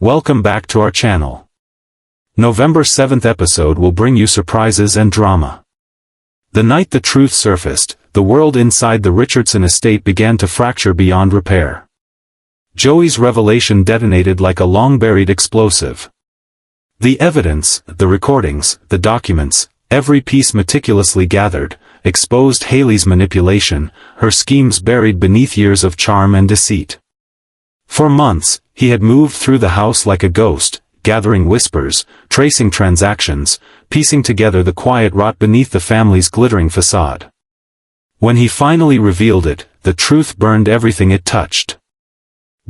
Welcome back to our channel. November 7th episode will bring you surprises and drama. The night the truth surfaced, the world inside the Richardson estate began to fracture beyond repair. Joey's revelation detonated like a long-buried explosive. The evidence, the recordings, the documents, every piece meticulously gathered, exposed Haley's manipulation, her schemes buried beneath years of charm and deceit. For months, he had moved through the house like a ghost, gathering whispers, tracing transactions, piecing together the quiet rot beneath the family's glittering facade. When he finally revealed it, the truth burned everything it touched.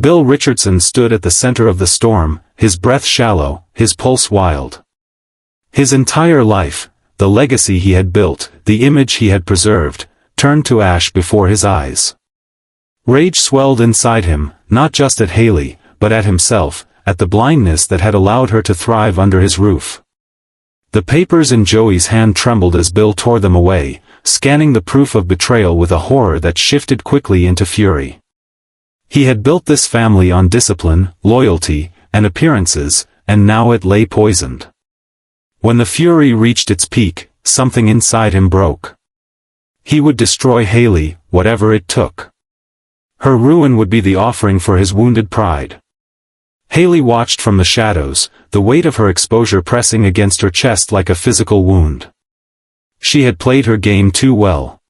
Bill Richardson stood at the center of the storm, his breath shallow, his pulse wild. His entire life, the legacy he had built, the image he had preserved, turned to ash before his eyes. Rage swelled inside him, not just at Haley, but at himself, at the blindness that had allowed her to thrive under his roof. The papers in Joey's hand trembled as Bill tore them away, scanning the proof of betrayal with a horror that shifted quickly into fury. He had built this family on discipline, loyalty, and appearances, and now it lay poisoned. When the fury reached its peak, something inside him broke. He would destroy Haley, whatever it took. Her ruin would be the offering for his wounded pride. Haley watched from the shadows, the weight of her exposure pressing against her chest like a physical wound. She had played her game too well.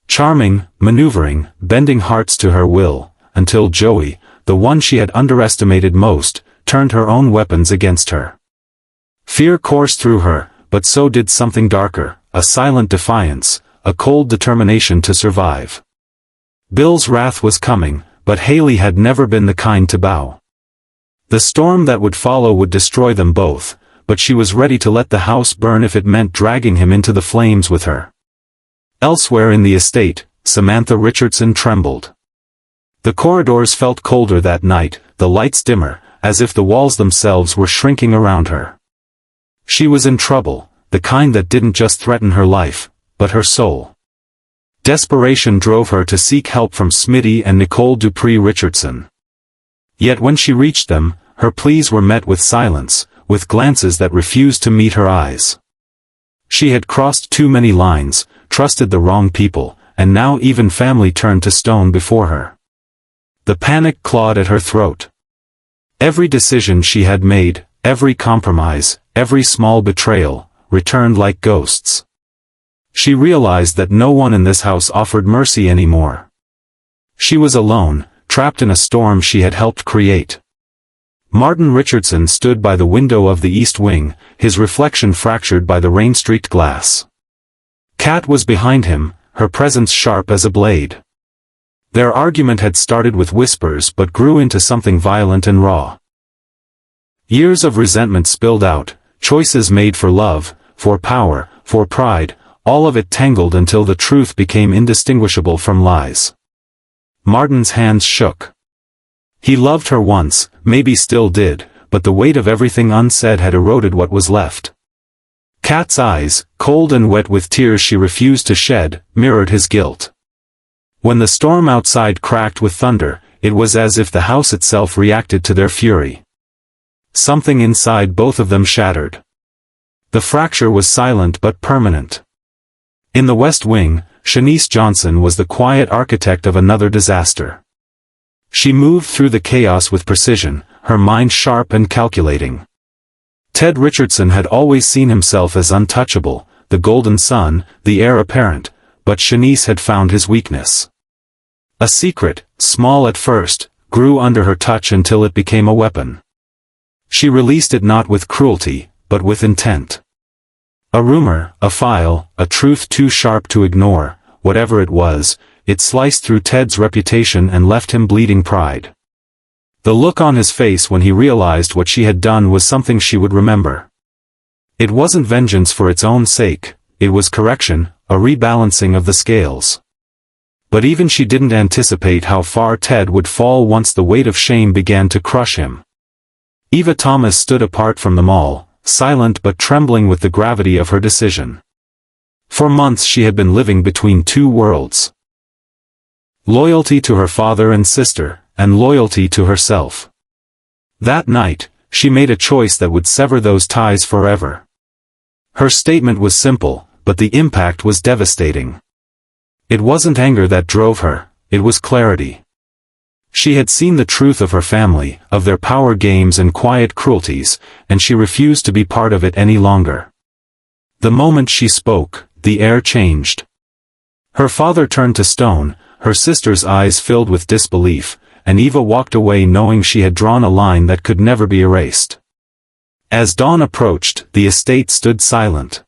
Charming, maneuvering, bending hearts to her will, until Joey, the one she had underestimated most, turned her own weapons against her. Fear coursed through her, but so did something darker, a silent defiance, a cold determination to survive. Bill's wrath was coming, but Haley had never been the kind to bow. The storm that would follow would destroy them both, but she was ready to let the house burn if it meant dragging him into the flames with her. Elsewhere in the estate, Samantha Richardson trembled. The corridors felt colder that night, the lights dimmer, as if the walls themselves were shrinking around her. She was in trouble, the kind that didn't just threaten her life, but her soul. Desperation drove her to seek help from Smitty and Nicole Dupree Richardson. Yet when she reached them, her pleas were met with silence, with glances that refused to meet her eyes. She had crossed too many lines, trusted the wrong people, and now even family turned to stone before her. The panic clawed at her throat. Every decision she had made, every compromise, every small betrayal, returned like ghosts. She realized that no one in this house offered mercy anymore. She was alone, trapped in a storm she had helped create. Martin Richardson stood by the window of the East Wing, his reflection fractured by the rain-streaked glass. Kat was behind him, her presence sharp as a blade. Their argument had started with whispers but grew into something violent and raw. Years of resentment spilled out, choices made for love, for power, for pride, all of it tangled until the truth became indistinguishable from lies. Martin's hands shook. He loved her once, maybe still did, but the weight of everything unsaid had eroded what was left. Kat's eyes, cold and wet with tears she refused to shed, mirrored his guilt. When the storm outside cracked with thunder, it was as if the house itself reacted to their fury. Something inside both of them shattered. The fracture was silent but permanent. In the West Wing, Shanice Johnson was the quiet architect of another disaster. She moved through the chaos with precision, her mind sharp and calculating. Ted Richardson had always seen himself as untouchable, the golden son, the heir apparent, but Shanice had found his weakness. A secret, small at first, grew under her touch until it became a weapon. She released it not with cruelty, but with intent. A rumor, a file, a truth too sharp to ignore, whatever it was, it sliced through Ted's reputation and left him bleeding pride. The look on his face when he realized what she had done was something she would remember. It wasn't vengeance for its own sake, it was correction, a rebalancing of the scales. But even she didn't anticipate how far Ted would fall once the weight of shame began to crush him. Eva Thomas stood apart from them all, silent but trembling with the gravity of her decision. For months she had been living between two worlds. Loyalty to her father and sister, and loyalty to herself. That night, she made a choice that would sever those ties forever. Her statement was simple, but the impact was devastating. It wasn't anger that drove her, it was clarity. She had seen the truth of her family, of their power games and quiet cruelties, and she refused to be part of it any longer. The moment she spoke, the air changed. Her father turned to stone, her sister's eyes filled with disbelief, and Eva walked away knowing she had drawn a line that could never be erased. As dawn approached, the estate stood silent.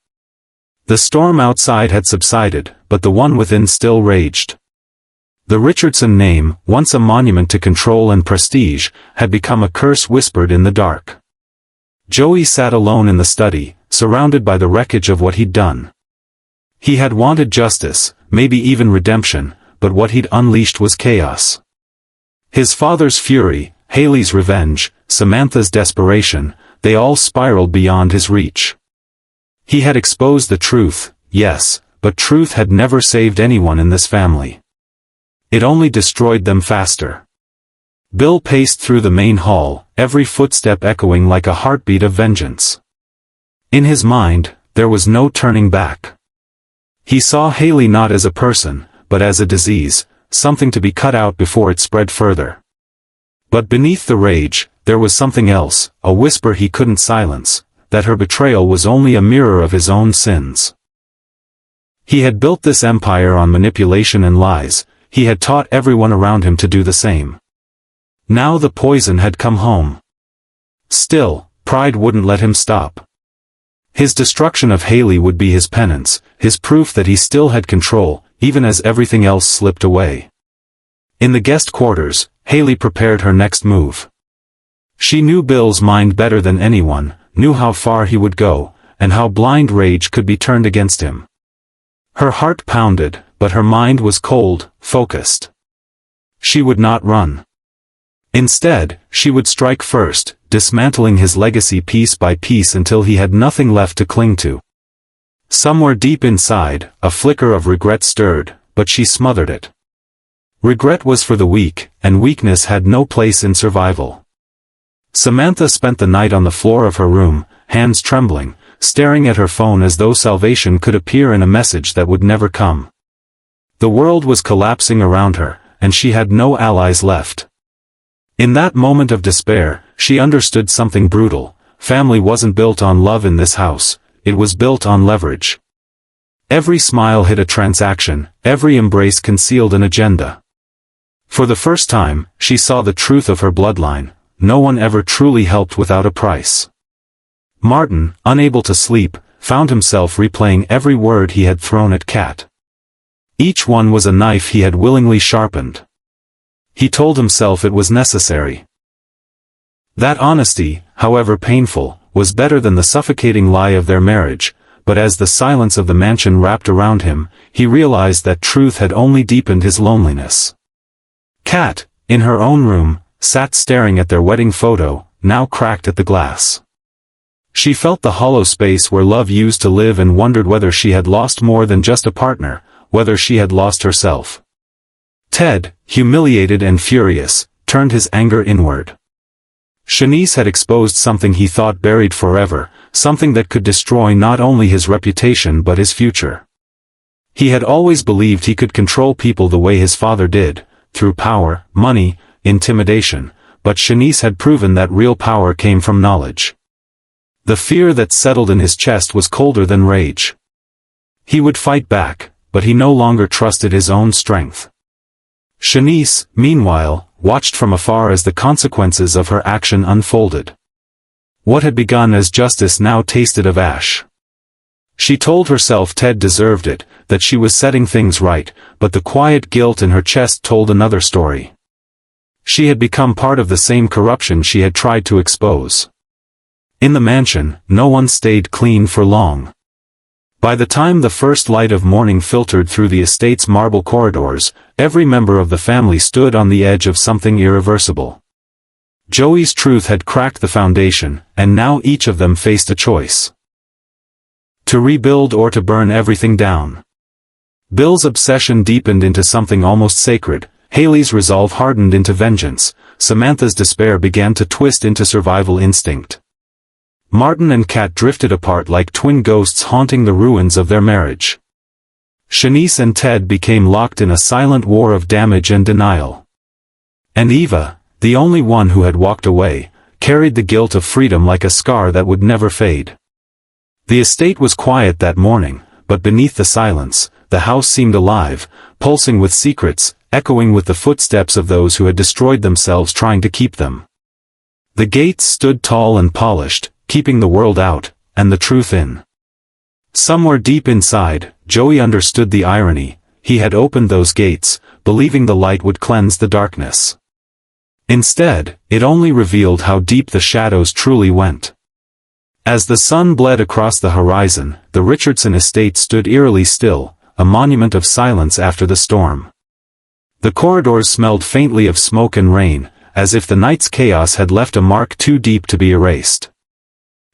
The storm outside had subsided, but the one within still raged. The Richardson name, once a monument to control and prestige, had become a curse whispered in the dark. Joey sat alone in the study, surrounded by the wreckage of what he'd done. He had wanted justice, maybe even redemption, but what he'd unleashed was chaos. His father's fury, Haley's revenge, Samantha's desperation, they all spiraled beyond his reach. He had exposed the truth, yes, but truth had never saved anyone in this family. It only destroyed them faster. Bill paced through the main hall, every footstep echoing like a heartbeat of vengeance. In his mind, there was no turning back. He saw Haley not as a person, but as a disease, something to be cut out before it spread further. But beneath the rage, there was something else, a whisper he couldn't silence, that her betrayal was only a mirror of his own sins. He had built this empire on manipulation and lies. He had taught everyone around him to do the same. Now the poison had come home. Still, pride wouldn't let him stop. His destruction of Haley would be his penance, his proof that he still had control, even as everything else slipped away. In the guest quarters, Haley prepared her next move. She knew Bill's mind better than anyone, knew how far he would go, and how blind rage could be turned against him. Her heart pounded, but her mind was cold, focused. She would not run. Instead, she would strike first, dismantling his legacy piece by piece until he had nothing left to cling to. Somewhere deep inside, a flicker of regret stirred, but she smothered it. Regret was for the weak, and weakness had no place in survival. Samantha spent the night on the floor of her room, hands trembling, staring at her phone as though salvation could appear in a message that would never come. The world was collapsing around her, and she had no allies left. In that moment of despair, she understood something brutal. Family wasn't built on love in this house, it was built on leverage. Every smile hid a transaction, every embrace concealed an agenda. For the first time, she saw the truth of her bloodline. No one ever truly helped without a price. Martin, unable to sleep, found himself replaying every word he had thrown at Kat. Each one was a knife he had willingly sharpened. He told himself it was necessary. That honesty, however painful, was better than the suffocating lie of their marriage, but as the silence of the mansion wrapped around him, he realized that truth had only deepened his loneliness. Kat, in her own room, sat staring at their wedding photo, now cracked at the glass. She felt the hollow space where love used to live and wondered whether she had lost more than just a partner, whether she had lost herself. Ted, humiliated and furious, turned his anger inward. Shanice had exposed something he thought buried forever, something that could destroy not only his reputation but his future. He had always believed he could control people the way his father did, through power, money, intimidation, but Shanice had proven that real power came from knowledge. The fear that settled in his chest was colder than rage. He would fight back, but he no longer trusted his own strength. Shanice, meanwhile, watched from afar as the consequences of her action unfolded. What had begun as justice now tasted of ash. She told herself Ted deserved it, that she was setting things right, but the quiet guilt in her chest told another story. She had become part of the same corruption she had tried to expose. In the mansion, no one stayed clean for long. By the time the first light of morning filtered through the estate's marble corridors, every member of the family stood on the edge of something irreversible. Joey's truth had cracked the foundation, and now each of them faced a choice. To rebuild or to burn everything down. Bill's obsession deepened into something almost sacred. Haley's resolve hardened into vengeance, Samantha's despair began to twist into survival instinct. Martin and Kat drifted apart like twin ghosts haunting the ruins of their marriage. Shanice and Ted became locked in a silent war of damage and denial. And Eva, the only one who had walked away, carried the guilt of freedom like a scar that would never fade. The estate was quiet that morning, but beneath the silence, the house seemed alive, pulsing with secrets, echoing with the footsteps of those who had destroyed themselves trying to keep them. The gates stood tall and polished, keeping the world out, and the truth in. Somewhere deep inside, Joey understood the irony. He had opened those gates, believing the light would cleanse the darkness. Instead, it only revealed how deep the shadows truly went. As the sun bled across the horizon, the Richardson estate stood eerily still, a monument of silence after the storm. The corridors smelled faintly of smoke and rain, as if the night's chaos had left a mark too deep to be erased.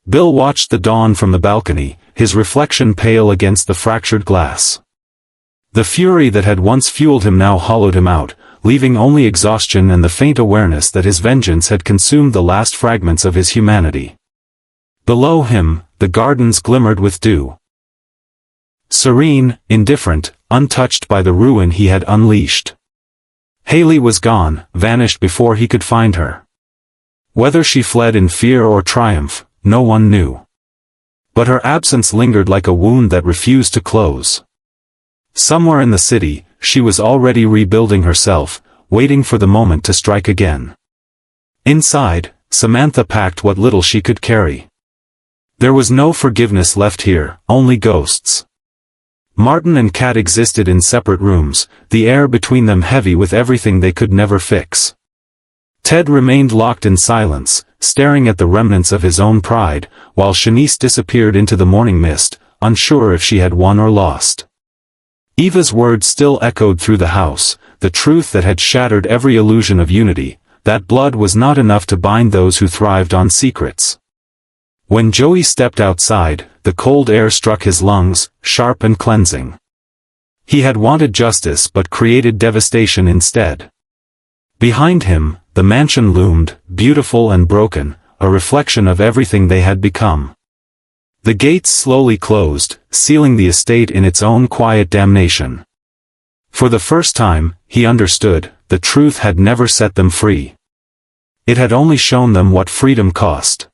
Bill watched the dawn from the balcony, his reflection pale against the fractured glass. The fury that had once fueled him now hollowed him out, leaving only exhaustion and the faint awareness that his vengeance had consumed the last fragments of his humanity. Below him, the gardens glimmered with dew. Serene, indifferent, untouched by the ruin he had unleashed. Haley was gone, vanished before he could find her. Whether she fled in fear or triumph, no one knew. But her absence lingered like a wound that refused to close. Somewhere in the city, she was already rebuilding herself, waiting for the moment to strike again. Inside, Samantha packed what little she could carry. There was no forgiveness left here, only ghosts. Martin and Kat existed in separate rooms, the air between them heavy with everything they could never fix. Ted remained locked in silence, staring at the remnants of his own pride, while Shanice disappeared into the morning mist, unsure if she had won or lost. Eva's words still echoed through the house, the truth that had shattered every illusion of unity, that blood was not enough to bind those who thrived on secrets. When Joey stepped outside, the cold air struck his lungs, sharp and cleansing. He had wanted justice but created devastation instead. Behind him, the mansion loomed, beautiful and broken, a reflection of everything they had become. The gates slowly closed, sealing the estate in its own quiet damnation. For the first time, he understood, the truth had never set them free. It had only shown them what freedom cost.